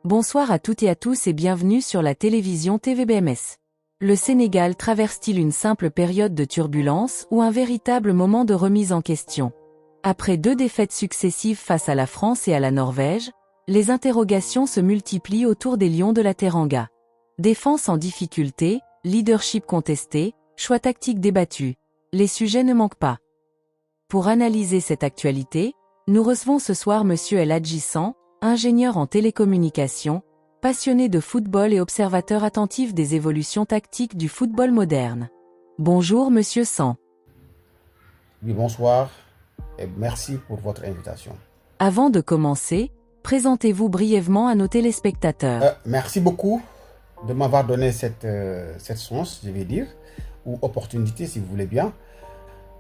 Bonsoir à toutes et à tous et bienvenue sur la télévision TVBMS. Le Sénégal traverse-t-il une simple période de turbulence ou un véritable moment de remise en question? Après 2 défaites successives face à la France et à la Norvège, les interrogations se multiplient autour des Lions de la Teranga. Défense en difficulté, leadership contesté, choix tactiques débattus. Les sujets ne manquent pas. Pour analyser cette actualité, nous recevons ce soir Monsieur El Hadji San, ingénieur en télécommunications, passionné de football et observateur attentif des évolutions tactiques du football moderne. Bonjour Monsieur San. Oui, bonsoir et merci pour votre invitation. Avant de commencer, présentez-vous brièvement à nos téléspectateurs. Merci beaucoup de m'avoir donné cette chance, je vais dire, ou opportunité si vous voulez bien.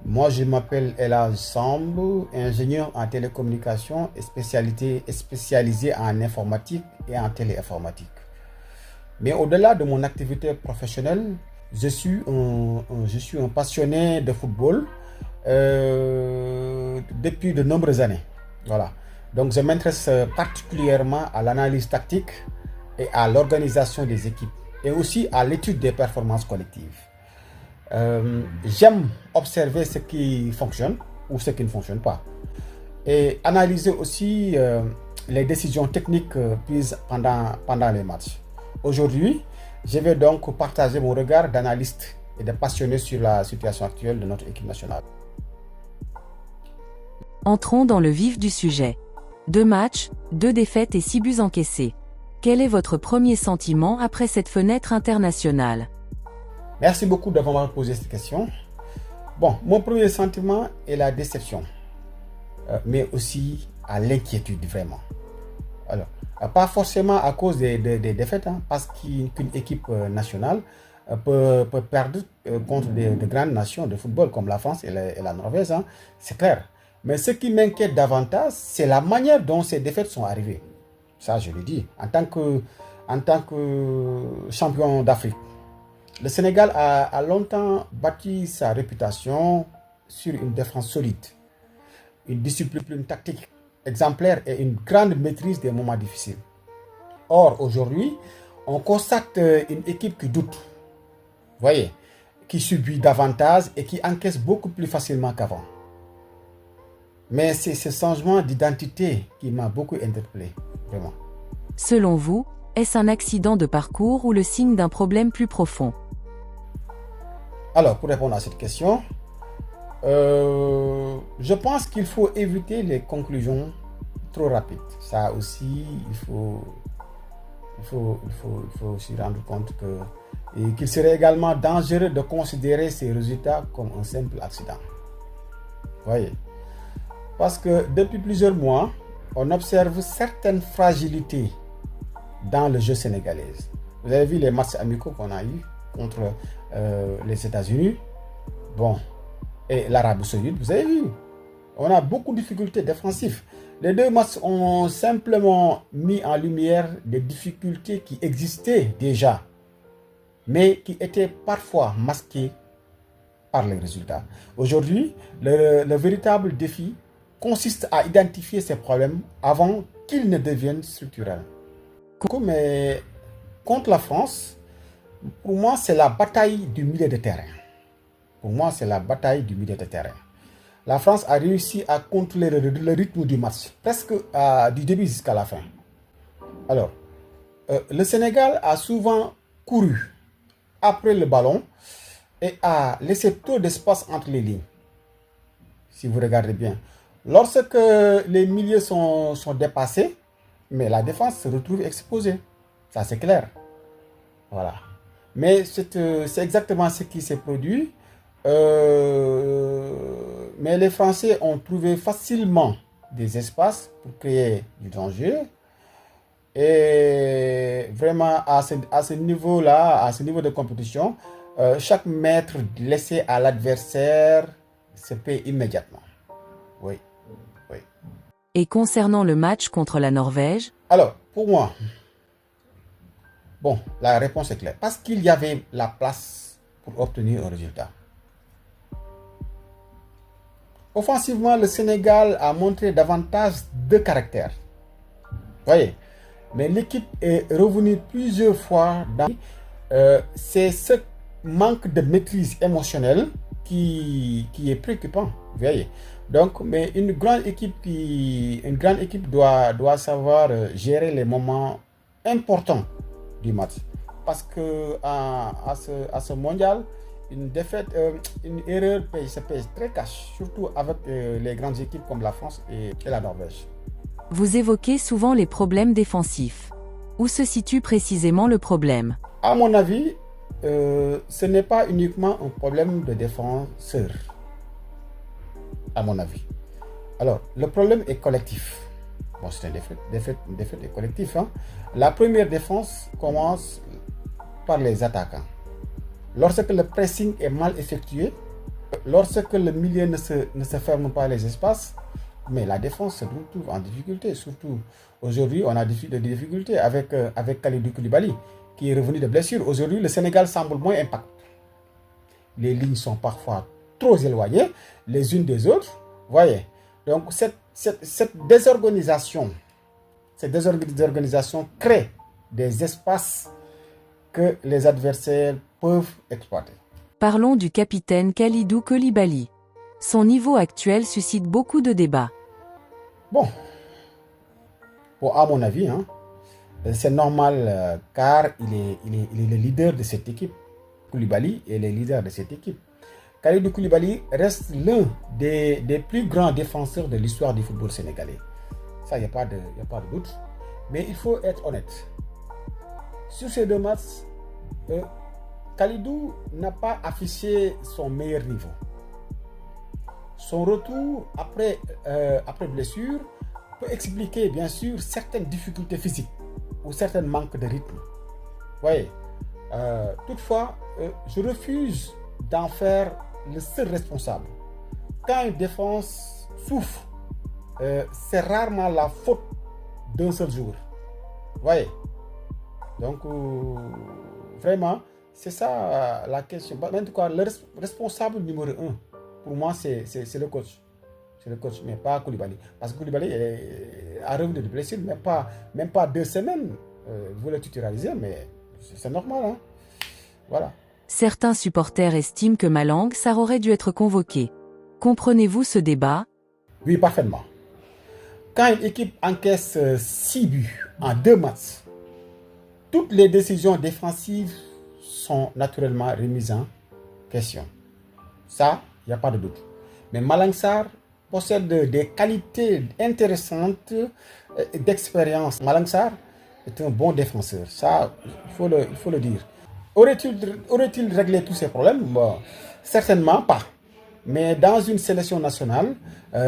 Moi, je m'appelle El Hadji San, ingénieur en télécommunications et spécialisé en informatique et en téléinformatique. Mais au-delà de mon activité professionnelle, je suis un passionné de football depuis de nombreuses années. Voilà. Donc, je m'intéresse particulièrement à l'analyse tactique et à l'organisation des équipes et aussi à l'étude des performances collectives. J'aime observer ce qui fonctionne ou ce qui ne fonctionne pas et analyser aussi les décisions techniques prises pendant les matchs. Aujourd'hui, je vais donc partager mon regard d'analyste et de passionné sur la situation actuelle de notre équipe nationale. Entrons dans le vif du sujet. 2 matchs, 2 défaites et 6 buts encaissés. Quel est votre premier sentiment après cette fenêtre internationale ? Merci beaucoup d'avoir posé cette question. Bon, mon premier sentiment est la déception, mais aussi à l'inquiétude vraiment. Alors, pas forcément à cause des défaites, parce qu'une équipe nationale peut perdre contre de grandes nations de football comme la France et la Norvège, c'est clair. Mais ce qui m'inquiète davantage, c'est la manière dont ces défaites sont arrivées. Ça, je le dis, en tant que champion d'Afrique. Le Sénégal a longtemps bâti sa réputation sur une défense solide, une discipline tactique exemplaire et une grande maîtrise des moments difficiles. Or, aujourd'hui, on constate une équipe qui doute, voyez, qui subit davantage et qui encaisse beaucoup plus facilement qu'avant. Mais c'est ce changement d'identité qui m'a beaucoup interpellé, vraiment. Selon vous, est-ce un accident de parcours ou le signe d'un problème plus profond ? Alors, pour répondre à cette question, je pense qu'il faut éviter les conclusions trop rapides. Ça aussi, il faut s'y rendre compte qu'il serait également dangereux de considérer ces résultats comme un simple accident. Voyez, parce que depuis plusieurs mois, on observe certaines fragilités dans le jeu sénégalais. Vous avez vu les matchs amicaux qu'on a eus contre les États-Unis, bon, et l'Arabie Saoudite, vous avez vu, on a beaucoup de difficultés défensives. Les 2 matchs ont simplement mis en lumière des difficultés qui existaient déjà, mais qui étaient parfois masquées par les résultats. Aujourd'hui, le véritable défi consiste à identifier ces problèmes avant qu'ils ne deviennent structurels. Mais contre la France, pour moi, c'est la bataille du milieu de terrain. La France a réussi à contrôler le rythme du match, presque du début jusqu'à la fin. Alors, le Sénégal a souvent couru après le ballon et a laissé trop d'espace entre les lignes. Si vous regardez bien, lorsque les milieux sont dépassés, mais la défense se retrouve exposée. Ça, c'est clair. Voilà. Mais c'est exactement ce qui s'est produit. Mais les Français ont trouvé facilement des espaces pour créer du danger. Et vraiment, à ce niveau-là, à ce niveau de compétition, chaque mètre laissé à l'adversaire se paie immédiatement. Oui. Et concernant le match contre la Norvège ? Alors, pour moi, bon, la réponse est claire. Parce qu'il y avait la place pour obtenir un résultat. Offensivement, le Sénégal a montré davantage de caractère. Voyez, Mais l'équipe est revenue plusieurs fois dans... c'est ce manque de maîtrise émotionnelle qui est préoccupant, vous voyez. Donc, mais une grande équipe doit savoir gérer les moments importants du match. Parce que à ce mondial, une défaite, une erreur se pèse très cash, surtout avec les grandes équipes comme la France et la Norvège. Vous évoquez souvent les problèmes défensifs. Où se situe précisément le problème? À mon avis, ce n'est pas uniquement un problème de défenseur. À mon avis. Alors, le problème est collectif. Bon, c'est une défaite est collectif. Hein. La première défense commence par les attaquants. Lorsque le pressing est mal effectué, lorsque le milieu ne se ferme pas les espaces, mais la défense se retrouve en difficulté. Surtout aujourd'hui, on a des difficultés avec Kalidou Koulibaly, qui est revenu de blessure. Aujourd'hui, le Sénégal semble moins impact. Les lignes sont parfois trop éloignées les unes des autres. Voyez. Donc, cette désorganisation crée des espaces que les adversaires peuvent exploiter. Parlons du capitaine Kalidou Koulibaly. Son niveau actuel suscite beaucoup de débats. Bon, à mon avis, hein, c'est normal car il est le leader de cette équipe. Koulibaly est le leader de cette équipe. Kalidou Koulibaly reste l'un des plus grands défenseurs de l'histoire du football sénégalais. Ça, il n'y a pas de doute. Mais il faut être honnête. Sur ces deux matchs, Kalidou n'a pas affiché son meilleur niveau. Son retour après blessure peut expliquer bien sûr certaines difficultés physiques ou certains manques de rythme. Vous voyez, toutefois, je refuse d'en faire le seul responsable. Quand une défense souffre, c'est rarement la faute d'un seul joueur. Vous voyez, donc vraiment, c'est ça la question. En tout cas, le responsable numéro 1, pour moi, c'est le coach. C'est le coach, mais pas Koulibaly. Parce que Koulibaly a revenu de blessure, même pas 2 semaines. Vous le titularisez, mais c'est normal. Hein? Voilà. Certains supporters estiment que Malang Sarr aurait dû être convoqué. Comprenez-vous ce débat? Oui, parfaitement. Quand une équipe encaisse 6 buts en 2 matchs, toutes les décisions défensives sont naturellement remises en question. Ça, il n'y a pas de doute. Mais Malang Sarr possède des qualités intéressantes d'expérience. Malang Sarr est un bon défenseur. Ça, il faut le dire. Aurait-il réglé tous ces problèmes? Bon, certainement pas. Mais dans une sélection nationale,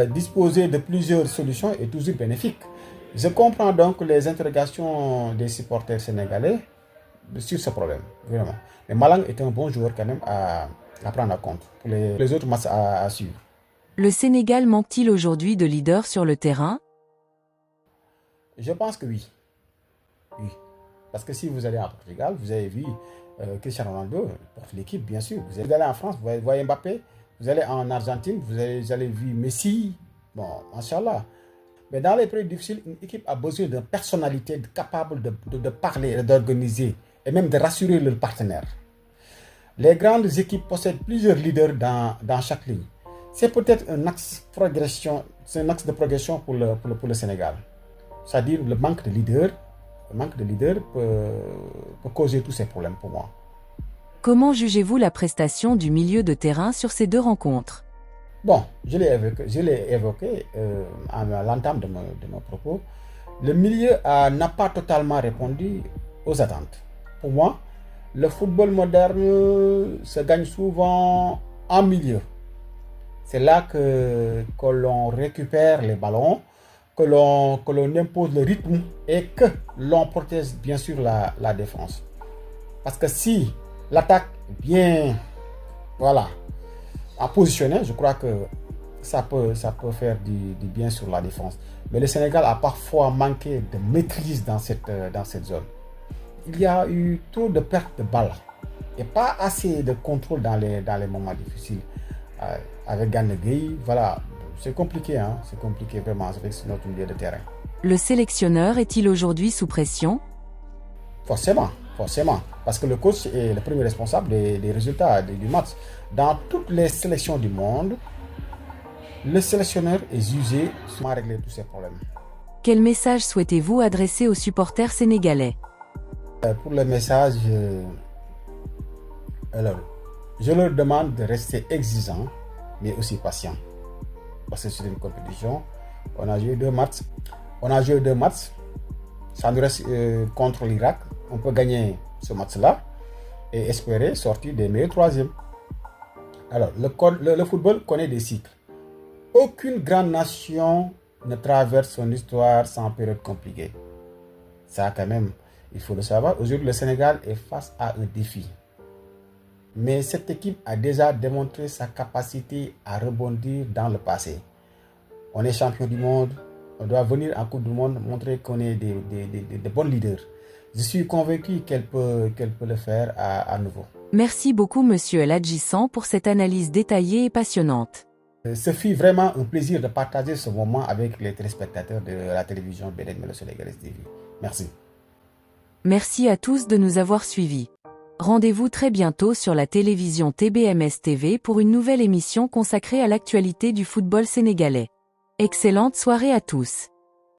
disposer de plusieurs solutions est toujours bénéfique. Je comprends donc les interrogations des supporters sénégalais sur ce problème, vraiment. Mais Malang est un bon joueur quand même à prendre en compte pour les autres matchs à suivre. Le Sénégal manque-t-il aujourd'hui de leaders sur le terrain? Je pense que oui. Oui. Parce que si vous allez à Portugal, vous avez vu Cristiano Ronaldo porte l'équipe, bien sûr. Vous allez en France, vous voyez Mbappé. Vous allez en Argentine, vous allez voir Messi. Bon, machallah. Mais dans les périodes difficiles, une équipe a besoin d'une personnalité capable de parler, d'organiser et même de rassurer leurs partenaires. Les grandes équipes possèdent plusieurs leaders dans chaque ligne. C'est peut-être un axe de progression pour le Sénégal. C'est-à-dire le manque de leaders peut causer tous ces problèmes pour moi. Comment jugez-vous la prestation du milieu de terrain sur ces 2 rencontres? Bon, je l'ai évoqué à l'entame de mes propos. Le milieu n'a pas totalement répondu aux attentes. Pour moi, le football moderne se gagne souvent en milieu. C'est là que l'on récupère les ballons, que l'on impose le rythme et que l'on protège bien sûr la défense. Parce que si l'attaque est bien positionnée, je crois que ça peut faire du bien sur la défense. Mais le Sénégal a parfois manqué de maîtrise dans cette zone. Il y a eu trop de pertes de balles et pas assez de contrôle dans les moments difficiles. Avec Gana Gueye, voilà, c'est compliqué, hein? C'est compliqué vraiment avec notre milieu de terrain. Le sélectionneur est-il aujourd'hui sous pression? Forcément, forcément. Parce que le coach est le premier responsable des résultats du match. Dans toutes les sélections du monde, le sélectionneur est jugé à régler tous ces problèmes. Quel message souhaitez-vous adresser aux supporters sénégalais? Pour le message, alors, je leur demande de rester exigeants, mais aussi patients. Parce que c'est une compétition. On a joué deux matchs. Ça nous reste contre l'Irak. On peut gagner ce match-là et espérer sortir des meilleurs troisièmes. Alors, le football connaît des cycles. Aucune grande nation ne traverse son histoire sans période compliquée. Ça, quand même, il faut le savoir. Aujourd'hui, le Sénégal est face à un défi. Mais cette équipe a déjà démontré sa capacité à rebondir dans le passé. On est champion du monde. On doit venir en Coupe du Monde montrer qu'on est des bons leaders. Je suis convaincu qu'elle peut le faire à nouveau. Merci beaucoup Monsieur El Hadjissan pour cette analyse détaillée et passionnante. Ce fut vraiment un plaisir de partager ce moment avec les téléspectateurs de la télévision BNN Melo Sénégalais TV. Merci. Merci à tous de nous avoir suivis. Rendez-vous très bientôt sur la télévision TBMS TV pour une nouvelle émission consacrée à l'actualité du football sénégalais. Excellente soirée à tous.